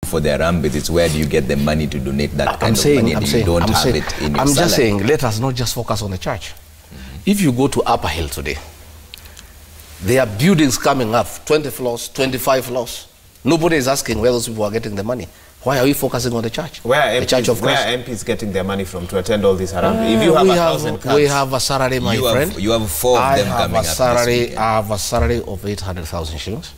for the harambees, it's where do you get the money to donate that kind of money and you don't have it in your I'm salary. just saying, let us not just focus on the church. If you go to Upper Hill today, there are buildings coming up, 20 floors, 25 floors. Nobody is asking where those people are getting the money. Why are we focusing on the church? Where are MPs getting their money from to attend all these harambees? If you have 1,000 cards, we have a salary, my friend. You have 4 of them coming up this weekend. I have a salary of 800,000 shillings.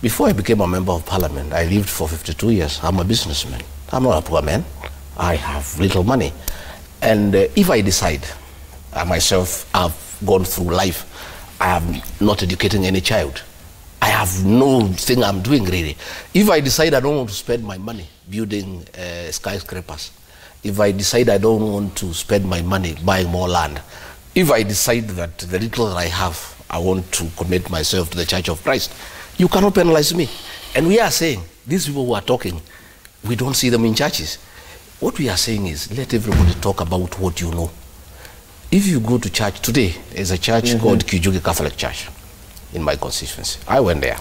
Before I became a member of parliament, I lived for 52 years. I'm a businessman. I'm not a poor man. I have little money. And if I decide, I myself have gone through life, I am not educating any child. I have no thing I'm doing really. If I decide I don't want to spend my money building skyscrapers, if I decide I don't want to spend my money buying more land, if I decide that the little that I have, I want to commit myself to the Church of Christ, you cannot penalize me. And we are saying, these people who are talking, we don't see them in churches. What we are saying is, let everybody talk about what you know. If you go to church today, there's a church called Kijugi Catholic Church in my constituency. I went there.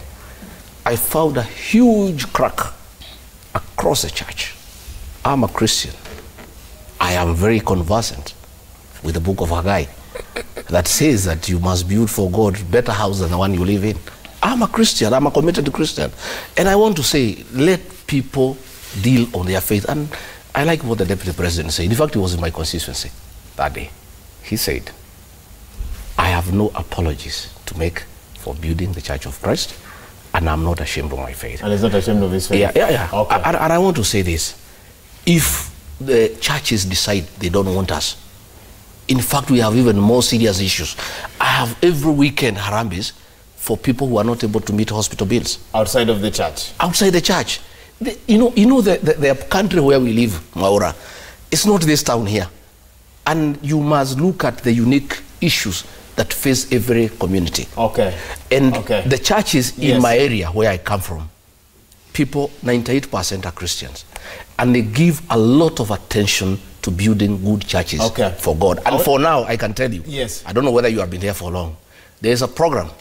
I found a huge crack across the church. I'm a Christian. I am very conversant with the book of Haggai that says that you must build for God better house than the one you live in. I'm a Christian. I'm a committed Christian. And I want to say, let people deal on their faith. And I like what the Deputy President said. In fact, he was in my constituency that day. He said, I have no apologies to make for building the Church of Christ, and I'm not ashamed of my faith. And he's not ashamed of his faith? Yeah. Okay. And I want to say this. If the churches decide they don't want us, in fact, we have even more serious issues. I have every weekend harambees for people who are not able to meet hospital bills. Outside of the church? Outside the church. The country where we live, Maura, it's not this town here. And you must look at the unique issues that face every community. Okay. And the churches in my area where I come from, people, 98% are Christians. And they give a lot of attention to building good churches for God. And for now, I can tell you, I don't know whether you have been here for long, there is a program.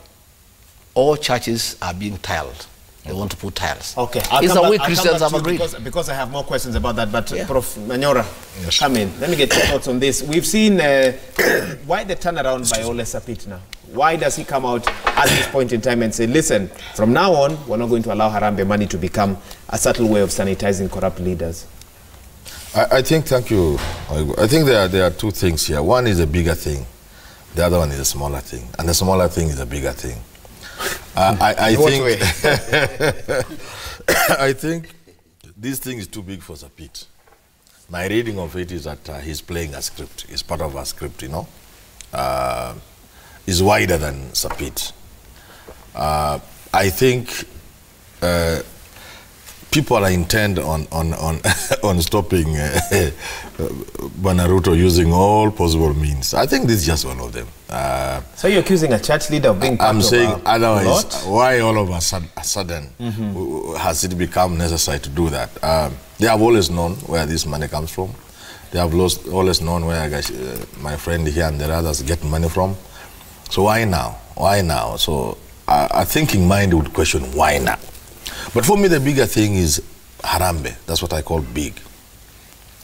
All churches are being tiled. They want to put tiles. Okay. It's the way Christians have agreed. Because I have more questions about that, but Prof. Manyora, come in. Let me get your thoughts on this. We've seen why the turnaround by Ole Sapit now? Why does he come out at this point in time and say, listen, from now on, we're not going to allow Harambee money to become a subtle way of sanitizing corrupt leaders? I think, thank you. I think there are two things here. One is a bigger thing. The other one is a smaller thing. And the smaller thing is a bigger thing. I think this thing is too big for Sapit. My reading of it is that he's playing a script. It's part of a script, you know. It's wider than Sapit. I think people are intent on stopping Banaruto using all possible means. I think this is just one of them. So you're accusing a church leader of being part I'm of saying otherwise, why all of a sudden has it become necessary to do that? They have always known where this money comes from. They have always known where my friend here and the others get money from. So why now? Why now? So a thinking mind would question why now. But for me, the bigger thing is Harambee. That's what I call big.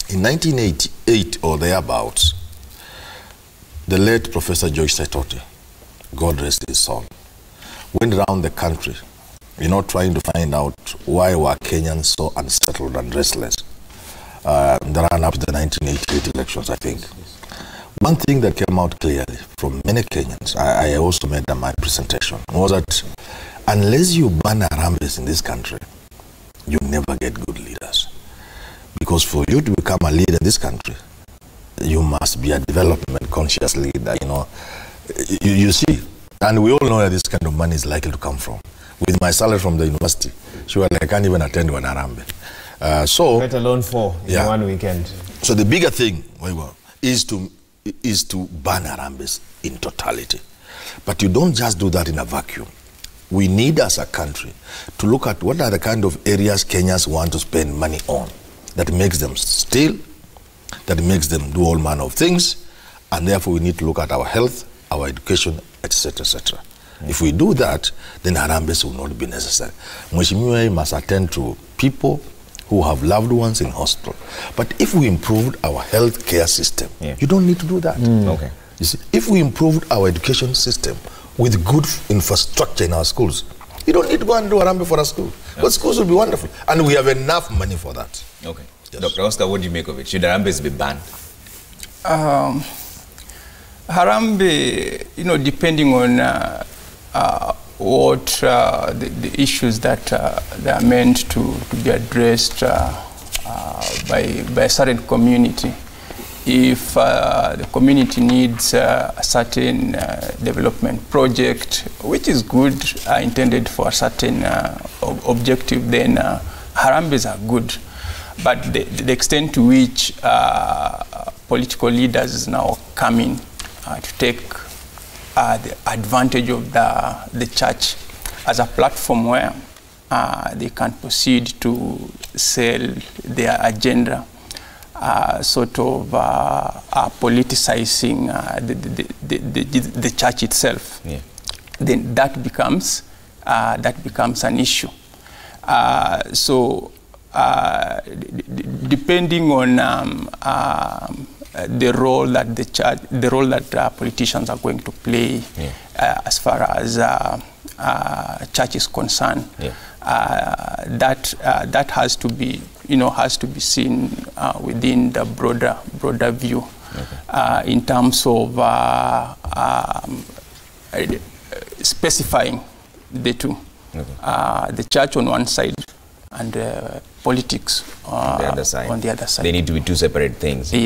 In 1988 or thereabouts, the late Professor George Saitoti, God rest his soul, went around the country, you know, trying to find out why were Kenyans so unsettled and restless. The run up to the 1988 elections, I think. One thing that came out clearly from many Kenyans, I also made my presentation, was that unless you ban harambees in this country, you never get good leaders. Because for you to become a leader in this country, you must be a development conscious leader, you know. You see, and we all know where this kind of money is likely to come from. With my salary from the university, surely I can't even attend one harambee. Let alone 4 in one weekend. So the bigger thing is to ban harambees in totality. But you don't just do that in a vacuum. We need, as a country, to look at what are the kind of areas Kenyans want to spend money on that makes them steal, that makes them do all manner of things, and therefore we need to look at our health, our education, etc., etc. If we do that, then harambees will not be necessary. Mheshimiwa must attend to people who have loved ones in hospital. But if we improved our health care system, you don't need to do that. Okay. You see, if we improved our education system with good infrastructure in our schools, you don't need to go and do harambe for a school. But schools will be wonderful. And we have enough money for that. Okay. Yes. Dr. Oscar, what do you make of it? Should harambees be banned? Harambe, depending on what the issues that they are meant to be addressed by a certain community. If the community needs a certain development project, which is good, intended for a certain objective, then harambees are good. But the extent to which political leaders now come in to take the advantage of the church as a platform where they can proceed to sell their agenda, sort of politicizing the church itself, then that becomes an issue. Depending on the role that politicians are going to play, as far as church is concerned, that has to be seen within the broader view, in terms of specifying the two, the church on one side and politics on the other side. They need to be two separate things. Yes.